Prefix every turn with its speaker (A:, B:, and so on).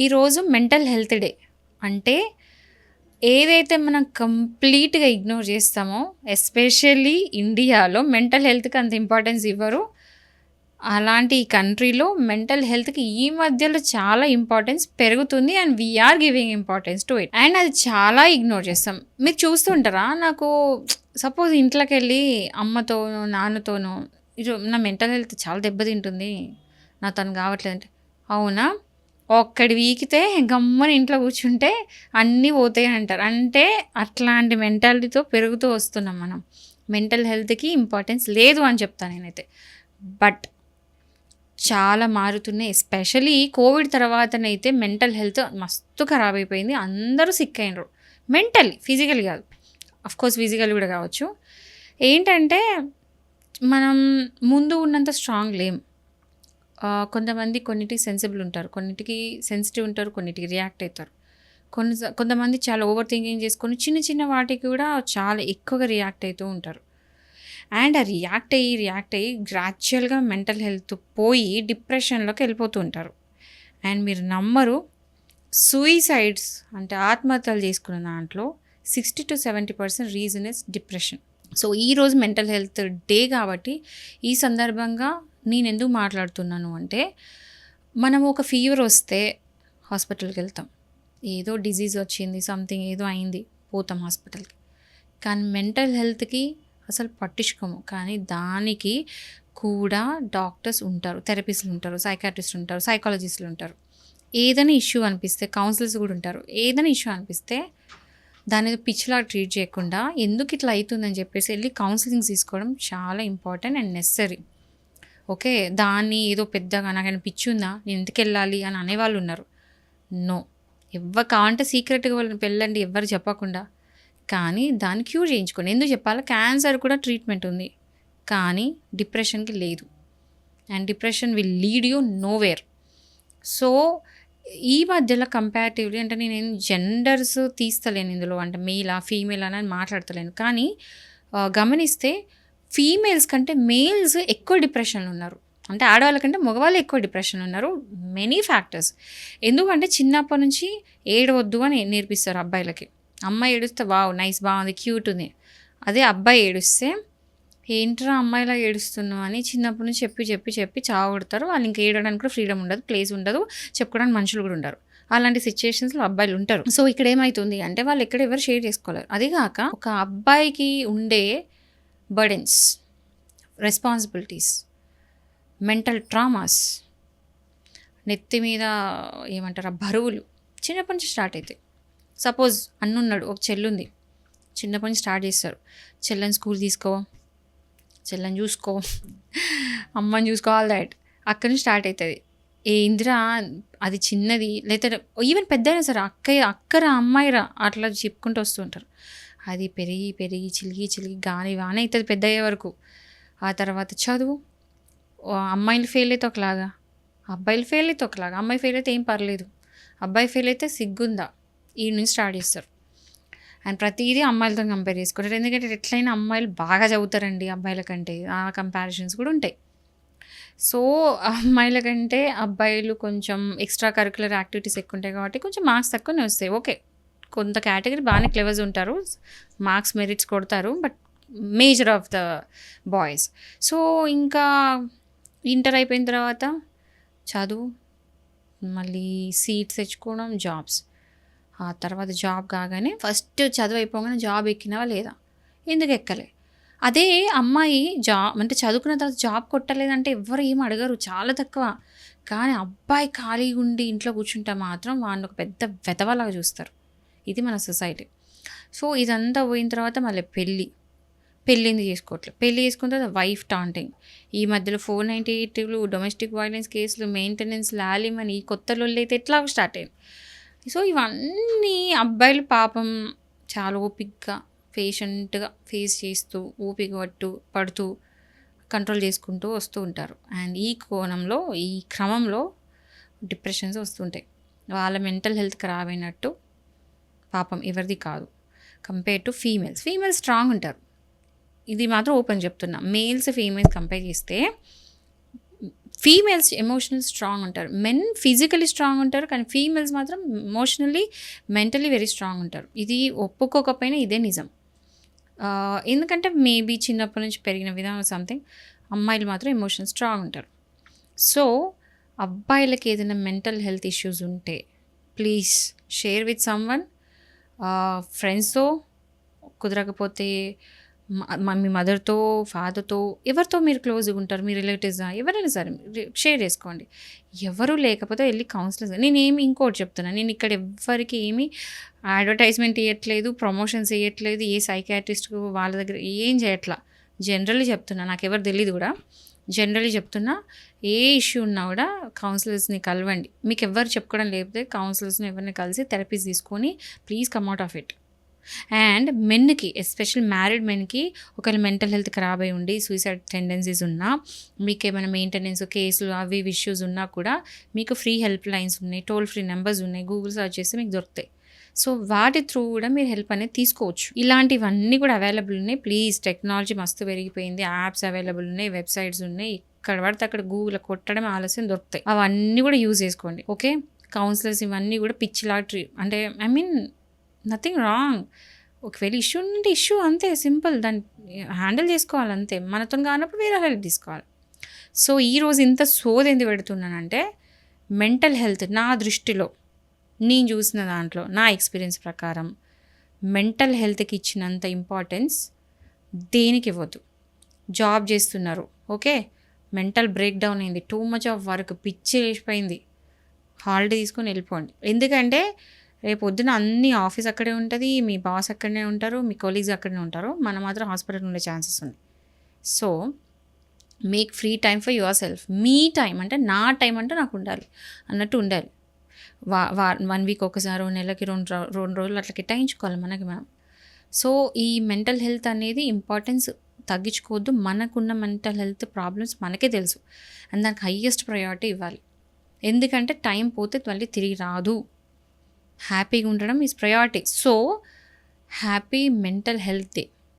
A: ఈరోజు mental health day. అంటే ఏదైతే మనం కంప్లీట్‌గా ఇగ్నోర్ చేస్తామో, ఎస్పెషల్లీ ఇండియాలో మెంటల్ హెల్త్‌కి అంత ఇంపార్టెన్స్ ఇవ్వరు. అలాంటి ఈ కంట్రీలో మెంటల్ హెల్త్‌కి ఈ మధ్యలో చాలా ఇంపార్టెన్స్ పెరుగుతుంది. And we are giving importance to it. And అది చాలా ఇగ్నోర్ చేస్తాం. మీరు చూస్తుంటారా? నాకు సపోజ్ ఇంట్లోకెళ్ళి అమ్మతోనో, నాన్నతోనో నా మెంటల్ హెల్త్ చాలా దెబ్బతింటుంది. నాతోని కావట్లేదంటే, అవునా? ఒక్కటి వీకితే గమ్మున ఇంట్లో కూర్చుంటే అన్నీ పోతాయి అంటారు. అంటే అట్లాంటి మెంటాలిటీతో పెరుగుతూ వస్తున్నాం మనం. మెంటల్ హెల్త్‌కి ఇంపార్టెన్స్ లేదు అని చెప్తాను నేనైతే. బట్ చాలా మారుతున్నాయి. ఎస్పెషల్లీ కోవిడ్ తర్వాతనైతే మెంటల్ హెల్త్ మస్తు ఖరాబ్ అయిపోయింది. అందరూ సిక్ అయినరు. మెంటల్లీ, ఫిజికల్ కాదు. అఫ్కోర్స్ ఫిజికల్ కూడా కావచ్చు. ఏంటంటే మనం ముందు ఉన్నంత స్ట్రాంగ్ లేం. కొంతమంది కొన్నిటికి సెన్సిబుల్ ఉంటారు, కొన్నిటికి సెన్సిటివ్ ఉంటారు, కొన్నిటికి రియాక్ట్ అవుతారు. కొంతమంది చాలా ఓవర్ థింకింగ్ చేసుకొని చిన్న చిన్న వాటికి కూడా చాలా ఎక్కువగా రియాక్ట్ అవుతూ ఉంటారు. అండ్ ఆ రియాక్ట్ అయ్యి గ్రాడ్యువల్గా మెంటల్ హెల్త్ పోయి డిప్రెషన్లోకి వెళ్ళిపోతూ ఉంటారు. అండ్ మీరు నమ్మరు, సూయిసైడ్స్ అంటే ఆత్మహత్యలు చేసుకున్న దాంట్లో 60-70% రీజన్ ఇస్ డిప్రెషన్. సో ఈరోజు మెంటల్ హెల్త్ డే కాబట్టి ఈ సందర్భంగా నేను ఎందుకు మాట్లాడుతున్నాను అంటే, మనం ఒక ఫీవర్ వస్తే హాస్పిటల్కి వెళ్తాం. ఏదో డిజీజ్ వచ్చింది, సంథింగ్ ఏదో అయింది, పోతాం హాస్పిటల్కి. కానీ మెంటల్ హెల్త్కి అసలు పట్టించుకోము. కానీ దానికి కూడా డాక్టర్స్ ఉంటారు, థెరపిస్టులు ఉంటారు, సైకాట్రిస్టులు ఉంటారు, సైకాలజిస్టులు ఉంటారు. ఏదైనా ఇష్యూ అనిపిస్తే కౌన్సిలర్స్ కూడా ఉంటారు. ఏదైనా ఇష్యూ అనిపిస్తే దాని పిచ్చిలా ట్రీట్ చేయకుండా ఎందుకు ఇట్లా అవుతుందని చెప్పేసి వెళ్ళి కౌన్సిలింగ్ తీసుకోవడం చాలా ఇంపార్టెంట్ అండ్ నెసరీ. ఓకే, దాన్ని ఏదో పెద్దగా నాకైనా పిచ్చి ఉందా, నేను ఎందుకు వెళ్ళాలి అని అనేవాళ్ళు ఉన్నారు. నో, ఎవరు కావాలంటే సీక్రెట్గా వాళ్ళని వెళ్ళండి, ఎవరు చెప్పకుండా. కానీ దాన్ని క్యూర్ చేయించుకోండి. ఎందుకు చెప్పాలి? క్యాన్సర్ కూడా ట్రీట్మెంట్ ఉంది, కానీ డిప్రెషన్కి లేదు. And depression will lead you nowhere. So ఈ మధ్యలో కంపారిటివ్లీ, అంటే నేను జెండర్స్ తీస్తలేను ఇందులో, అంటే మేలా ఫీమేల్ అని మాట్లాడతలేను. కానీ గమనిస్తే ఫీమేల్స్ కంటే మేల్స్ ఎక్కువ డిప్రెషన్లో ఉన్నారు. అంటే ఆడవాళ్ళ కంటే మగవాళ్ళు ఎక్కువ డిప్రెషన్లో ఉన్నారు. Many factors. ఎందుకంటే చిన్నప్పటి నుంచి ఏడవద్దు అని నేర్పిస్తారు అబ్బాయిలకి. అమ్మాయి ఏడుస్తే వావ్ నైస్, బాగుంది, క్యూట్ ఉంది. అదే అబ్బాయి ఏడుస్తే ఏంట్రా అమ్మాయిలా ఏడుస్తున్నావు అని చిన్నప్పటి నుంచి చెప్పి చావగొడతారు. వాళ్ళు ఇంకా ఏడడానికి కూడా ఫ్రీడమ్ ఉండదు, ప్లేస్ ఉండదు, చెప్పుకోవడానికి మనుషులు కూడా ఉండరు. అలాంటి సిచ్యుయేషన్స్లో అబ్బాయిలు ఉంటారు. సో ఇక్కడ ఏమవుతుంది అంటే వాళ్ళు ఎక్కడ ఎవరు షేర్ చేసుకోలేరు. అదేగాక ఒక అబ్బాయికి ఉండే బర్డెన్స్, రెస్పాన్సిబిలిటీస్, మెంటల్ ట్రామాస్, నెత్తి మీద ఏమంటారు బరువులు చిన్నప్పటి నుంచి స్టార్ట్ అవుతాయి. సపోజ్ అన్నున్నాడు, ఒక చెల్లుంది, చిన్నప్పటి నుంచి స్టార్ట్ చేస్తారు. చెల్లని స్కూల్ తీసుకో, చెల్లని చూసుకో, అమ్మని చూసుకో, ఆల్ దాట్ అక్కడి నుంచి స్టార్ట్ అవుతుంది. ఏ ఇందిరా అది చిన్నది, లేదా ఈవెన్ పెద్ద అయినా సరే అక్కరా అమ్మాయిరా అట్లా చెప్పుకుంటూ వస్తుంటారు. అది పెరిగి చిలిగి గాని వానే అవుతుంది పెద్ద అయ్యే వరకు. ఆ తర్వాత చదువు, అమ్మాయిలు ఫెయిల్ అయితే ఒకలాగా, అబ్బాయిలు ఫెయిల్ అయితే ఒకలాగా. అమ్మాయి ఫెయిల్ అయితే ఏం పర్లేదు, అబ్బాయి ఫెయిల్ అయితే సిగ్గుందా, ఈ నుంచి స్టార్ట్ చేస్తారు. అండ్ ప్రతిదీ అమ్మాయిలతో కంపేర్ చేసుకుంటారు. ఎందుకంటే ఎట్లయినా అమ్మాయిలు బాగా చదువుతారండి అబ్బాయిల కంటే, ఆ కంపారిజన్స్ కూడా ఉంటాయి. సో అమ్మాయిల కంటే అబ్బాయిలు కొంచెం ఎక్స్ట్రా కరికులర్ యాక్టివిటీస్ ఎక్కువ ఉంటాయి కాబట్టి కొంచెం మార్క్స్ తక్కువనే వస్తాయి. ఓకే, కొంత కేటగిరీ బాగానే క్లెవర్స్ ఉంటారు, మార్క్స్ మెరిట్స్ కొడతారు, but major of the boys. So ఇంకా ఇంటర్ అయిపోయిన తర్వాత చదువు, మళ్ళీ సీట్స్ తెచ్చుకోవడం, జాబ్స్. ఆ తర్వాత జాబ్ కాగానే ఫస్ట్ చదువు అయిపోగానే జాబ్ ఎక్కినావా లేదా, ఎందుకు ఎక్కలే. అదే అమ్మాయి జాబ్ అంటే చదువుకున్న తర్వాత జాబ్ కొట్టలేదంటే ఎవ్వరు ఏం అడగరు, చాలా తక్కువ. కానీ అబ్బాయి ఖాళీగా ఉండి ఇంట్లో కూర్చుంటే మాత్రం వాడిని ఒక పెద్ద వెధవలాగా చూస్తారు. ఇది మన సొసైటీ. సో ఇదంతా పోయిన తర్వాత మళ్ళీ పెళ్ళింది చేసుకోవట్లేదు. పెళ్ళి చేసుకున్న తర్వాత వైఫ్ టాంటింగ్, ఈ మధ్యలో 498లు, డొమెస్టిక్ వైలెన్స్ కేసులు, మెయింటెనెన్స్, లాలిమని, ఈ కొత్త లొల్లి అయితే ఎట్లా స్టార్ట్ అయింది. సో ఇవన్నీ అబ్బాయిలు పాపం చాలా ఓపికగా పేషెంట్గా ఫేస్ చేస్తూ ఓపిక పడుతూ కంట్రోల్ చేసుకుంటూ వస్తూ ఉంటారు. అండ్ ఈ కోణంలో, ఈ క్రమంలో డిప్రెషన్స్ వస్తుంటాయి. వాళ్ళ మెంటల్ హెల్త్ ఖరాబ్ అయినట్టు పాపం ఎవరిది కాదు. కంపేర్ టు ఫీమేల్స్ స్ట్రాంగ్ ఉంటారు. ఇది మాత్రం ఓపెన్ చెప్తున్నా. మేల్స్ ఫీమేల్స్ కంపేర్ చేస్తే ఫీమేల్స్ ఎమోషనల్ స్ట్రాంగ్ ఉంటారు. మెన్ ఫిజికలీ స్ట్రాంగ్ ఉంటారు, కానీ ఫీమేల్స్ మాత్రం ఎమోషనల్లీ, మెంటలీ వెరీ స్ట్రాంగ్ ఉంటారు. ఇది ఒప్పుకోకపోయినా ఇదే నిజం. ఎందుకంటే మేబీ చిన్నప్పటి నుంచి పెరిగిన విధానం సంథింగ్. అమ్మాయిలు మాత్రం ఎమోషనల్ స్ట్రాంగ్ ఉంటారు. సో అబ్బాయిలకి ఏదైనా మెంటల్ హెల్త్ ఇష్యూస్ ఉంటే ప్లీజ్ షేర్ విత్ సమ్వన్. ఫ్రెండ్స్తో కుదరకపోతే మీ మదర్తో, ఫాదర్తో, ఎవరితో మీరు క్లోజ్గా ఉంటారు, మీ రిలేటివ్సా, ఎవరైనా సరే షేర్ చేసుకోండి. ఎవరు లేకపోతే వెళ్ళి కౌన్సిలర్స్. నేనేమి ఇంకోటి చెప్తున్నా, నేను ఇక్కడ ఎవ్వరికి ఏమి అడ్వర్టైజ్మెంట్ ఇవ్వట్లేదు, ప్రమోషన్స్ ఇవ్వట్లేదు, ఏ సైకాట్రిస్ట్కు వాళ్ళ దగ్గర ఏం చేయట్లా. జనరల్లీ చెప్తున్నా, నాకు ఎవరు తెలియదు కూడా, జనరల్లీ చెప్తున్నా. ఏ ఇష్యూ ఉన్నా కూడా కౌన్సిలర్స్ని కలవండి. మీకు ఎవరు చెప్పుకోవడం లేకపోతే కౌన్సిలర్స్ని ఎవరిని కలిసి థెరపీస్ తీసుకొని please come out of it. And మెన్కి, ఎస్పెషల్ మ్యారీడ్ మెన్కి ఒకవేళ మెంటల్ హెల్త్ ఖరాబ్ అయి ఉండి సూసైడ్ టెండెన్సీస్ ఉన్నా, మీకు ఏమైనా మెయింటెనెన్స్ కేసులు అవి ఇష్యూస్ ఉన్నా కూడా మీకు ఫ్రీ హెల్ప్ లైన్స్ ఉన్నాయి, టోల్ ఫ్రీ నెంబర్స్ ఉన్నాయి, గూగుల్ సర్చ్ చేస్తే మీకు దొరుకుతాయి. సో వాటి త్రూ కూడా మీరు హెల్ప్ అనేది తీసుకోవచ్చు. ఇలాంటివన్నీ కూడా అవైలబుల్ ఉన్నాయి. ప్లీజ్, టెక్నాలజీ మస్తు పెరిగిపోయింది, యాప్స్ అవైలబుల్ ఉన్నాయి, వెబ్సైట్స్ ఉన్నాయి, ఇక్కడ పడితే అక్కడ గూగుల్ కొట్టడం ఆలస్యం దొరుకుతాయి. అవన్నీ కూడా యూజ్ చేసుకోండి. ఓకే, కౌన్సిలర్స్ ఇవన్నీ కూడా పిచ్చిలా అంటే ఐ మీన్ నథింగ్ రాంగ్. ఒకవేళ ఇష్యూ ఉంటే ఇష్యూ అంతే, సింపుల్, దాన్ని హ్యాండిల్ చేసుకోవాలి అంతే. మనతో కానప్పుడు వేరే హెల్ప్ తీసుకోవాలి. సో ఈరోజు ఇంత సోదెంది పెడుతున్నానంటే, మెంటల్ హెల్త్ నా దృష్టిలో, నేను చూసిన దాంట్లో, నా ఎక్స్పీరియన్స్ ప్రకారం మెంటల్ హెల్త్కి ఇచ్చినంత ఇంపార్టెన్స్ దేనికి ఇవ్వద్దు. జాబ్ చేస్తున్నారు, ఓకే, మెంటల్ బ్రేక్ డౌన్ అయింది, టూ మచ్ ఆఫ్ వర్క్, పిచ్చి వేసిపోయింది, హాలిడే తీసుకొని వెళ్ళిపోండి. ఎందుకంటే రేపు పొద్దున అన్ని ఆఫీస్ అక్కడే ఉంటుంది, మీ బాస్ అక్కడనే ఉంటారు, మీ కొలీగ్స్ అక్కడనే ఉంటారు, మనం మాత్రం హాస్పిటల్ ఉండే ఛాన్సెస్ ఉన్నాయి. So make free time for your self. Me time అంటే నా టైం అంటే నాకు ఉండాలి అన్నట్టు ఉండాలి. 1 వీక్ ఒకసారి, నెలకి 2 రోజులు అట్లా కేటాయించుకోవాలి మనకి మనం. సో ఈ మెంటల్ హెల్త్ అనేది ఇంపార్టెన్స్ తగ్గించుకోవద్దు. మనకున్న మెంటల్ హెల్త్ ప్రాబ్లమ్స్ మనకే తెలుసు, అండ్ దానికి హయ్యెస్ట్ ప్రయారిటీ ఇవ్వాలి. ఎందుకంటే టైం పోతే మళ్ళీ తిరిగి రాదు. హ్యాపీగా ఉండడం is priority. So happy mental health day.